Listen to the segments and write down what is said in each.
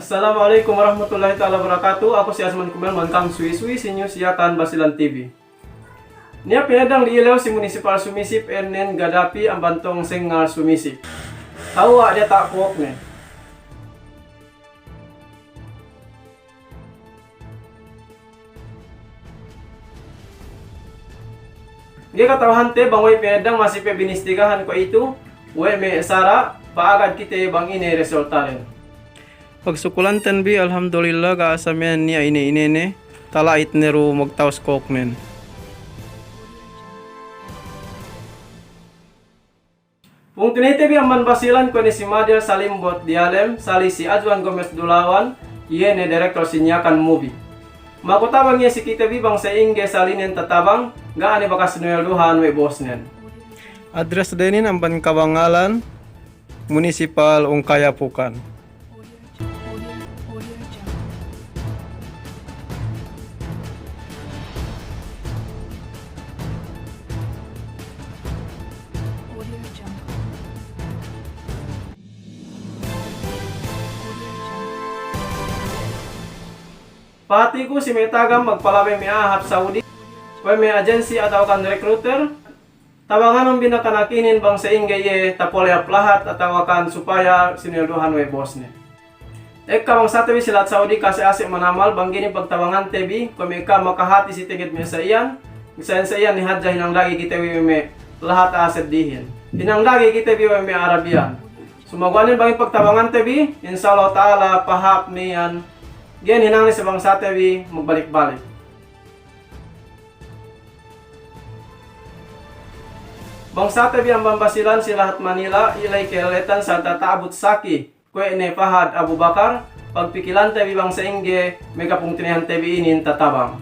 Assalamualaikum warahmatullahi taala wabarakatuh. Ako si Azman Kumel, mankang suwi-suwi sinyo siyakan Basilan TV. Niya pinadang liilaw si Municipal Sumisip Ernen Gadapi ang bantong sengar sumisip. Tawa dia tak kuok ne. Dia katawahan te bangway pinadang masih pe binistigahan ko itu. We me sara paagad kite bang ini resulta rin. Pagsukulantan bi alhamdulillah kaasamen niya ini talait nero magtaos koknen. Kung tinitibi ang manbasilan ko ni si Madel Salimbot Dialem, sali si Adjuan Gomez Dulawan, iye ni Director Sinyakan Movie. Makutabang niya si Kitabi bang sa ingge salinin tatabang, gaan ni bakas nuelduhan we bosnen. Address dinin ang bankabangalan, Municipal Ungkayapukan. Pati ko si may tagam magpalabay may ahap Saudi, o may agency at kan recruiter, tawangan ng binakanakinin bang sa ingay tapolyap lahat at tawakan supaya sinilduhan we boss ni. Eka bang sa tabi silat Saudi kasi asik manamal bang gini pagtawangan tebi, kung may ka makahati si tingit mo sa iyan, sa iyan ni hadja hinang lagi kita may lahat aset dihin. Hinang lagi kita may Arabian. Sumagwanin bang pagtawangan tebi, inshallah ta'ala pahap niyan. Yan hinangin sa bang sa tabi magbalik-balik. Bang sa tabi ang bambasilan si lahat Manila ilay keleletan sa tataabot saki kwe ne Fahad Abu Bakar pagpikilan tabi bang sa ingge may kapungtinihan tabi inin tatabang.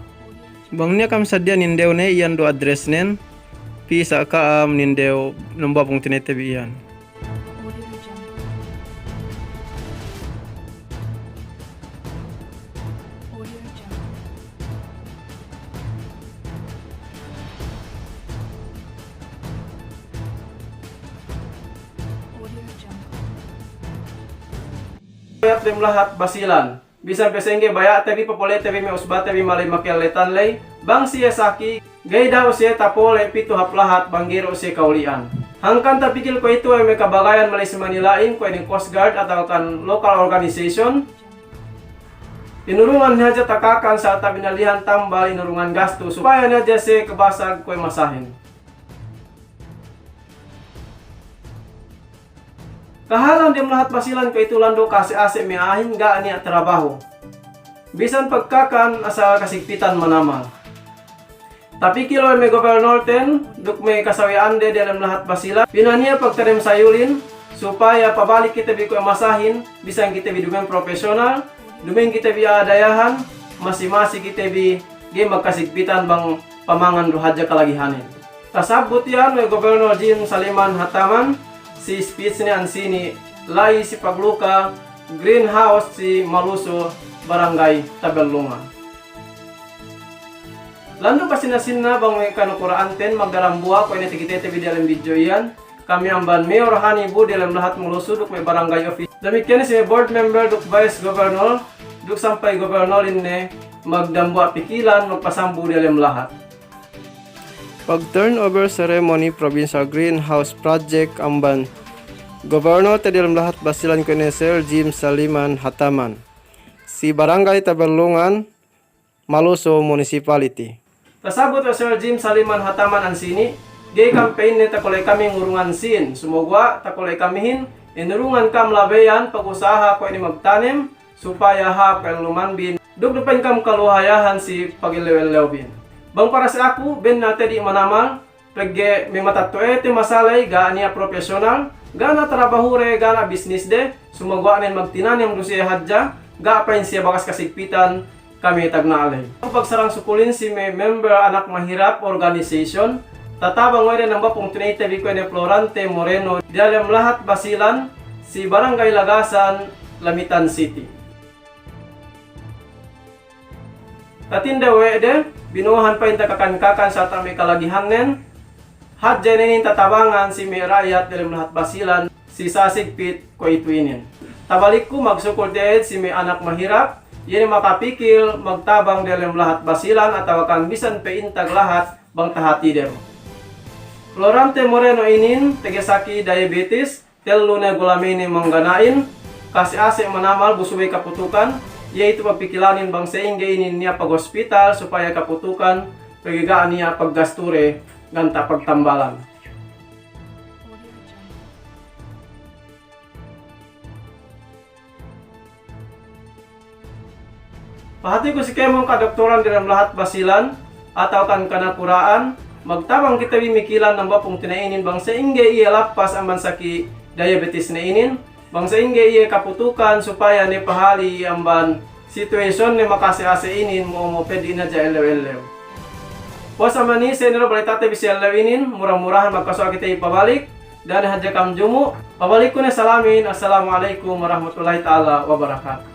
Bang niya kam sadya nindew ne iyan do address nen pisa kaam nindew nomba pungtinihan tabi iyan. Bayat lim lahat basilan. Bisan pesengge bayat tabi papole tabi may usbat tabi malay makialetan lay. Bang siya saki, gay daw siya tapole pito hap lahat banggiro siya kaulian. Hangkan tapikil ko ito ay may kabagayan malay sa Manilain ko yung Coast Guard at kan local organization. Inurungan niya dya takakan sa tabinalihan tambal inurungan gasto supaya niya dya siya kabasag ko masahin. Kahalang di lahat basilan ko ito lando kasi ase may ahin gaan niya trabaho. Bisan pagkakan asa kasigpitan manamal. Tapi kilo may gobernador ten, duk may kasawian de dalam lahat basilan. Pinaniya pagtanim sayulin supaya pabalik kita bi ko masahin, bisan kita bi dumen profesional, dumen kita bi adayahan, masi-masi kita bi di magkasigpitan bang pamangan duhadya kalagihanin. Kasabot yan may gobernador Jim Saliman Hataman. Si speech ni Ansini, Lai si Pagluka, Greenhouse si Maluso, Barangay Tabelungan. Lando pa sinasina bang may kanukuraan ten magdarambua ko ini tikitete dalam video yan. Kami ang ban Mayor Hanibu dalam lahat Maluso duk may barangay office. Damikian si board member duk vice governor, duk sampai governor ini magdambua pikilan magpasambu dalam lahat. Pag-turnover ceremony Provincial Greenhouse Project amban Gobernador ta dalam lahat basilan ko ni Sir Jim Saliman Hataman si Barangay Tabelungan Maluso Municipality. Kasabot o Sir Jim Saliman Hataman ang sini gay campaign ni takulay kami ngurungan sin sumugwa takulay kamihin inurungan kam labayan pag-usaha ko ini magtanim supaya ha kang lumanbin dugdupan kam kaluhayahan si pagilewelewbin. Bang para sa ako, ben natin di manamal, pagge may matatuete masalay, gaan niya profesional, gana trabahure, gana business de, sumagwa nin magtinanim do siya hadja, gaapain siya bakas kasigpitan, kami tagnaalay. Pagsarang sukulin si may member anak mahirap organization, tatabang rin ang bapong tinitabi ko ni Florante Moreno, dalam lahat basilan, si Barangay Lagasan, Lamitan City. Tatinda wede, binuhan pa yung takakan-kakan sa tamay kalagihan nen. Hadja ninin tatabangan si may rayat dalam lahat basilan, si Sasig Pit ko ituinin. Tabalik ko magsukol diet si may anak mahirap, yan makapikil, magtabang dalam lahat basilan at tawakan bisan peintag lahat bang tahati dero. Florante Moreno inin, tegesaki diabetes, telo na gulamini mangganain, kasi ase manamal busuway kaputukan, yaitu papikilanin bang seingga inin niya pag-hospital supaya kaputukan, pagigaan niya paggasture, ganta pagtambalan. Pahati ko si Kemong kadoktoran dalam lahat basilan, ataw kan kanakuraan, magtabang kita bimikilan ng bapong tinainin bang sa ingge iya lapas ang mansaki diabetes na inin, bang sa ingge iya kaputukan supaya ni pahali ang ban situasyon ni makasiase inin mo pwede na dya elew-elew. Po sa mani, sa inyo balitate bisi elewinin, murah-murahan magkaswa kita ipabalik, dan hadya kam jumu, pabalik ko na salamin, assalamualaikum warahmatullahi ta'ala wabarakatuh.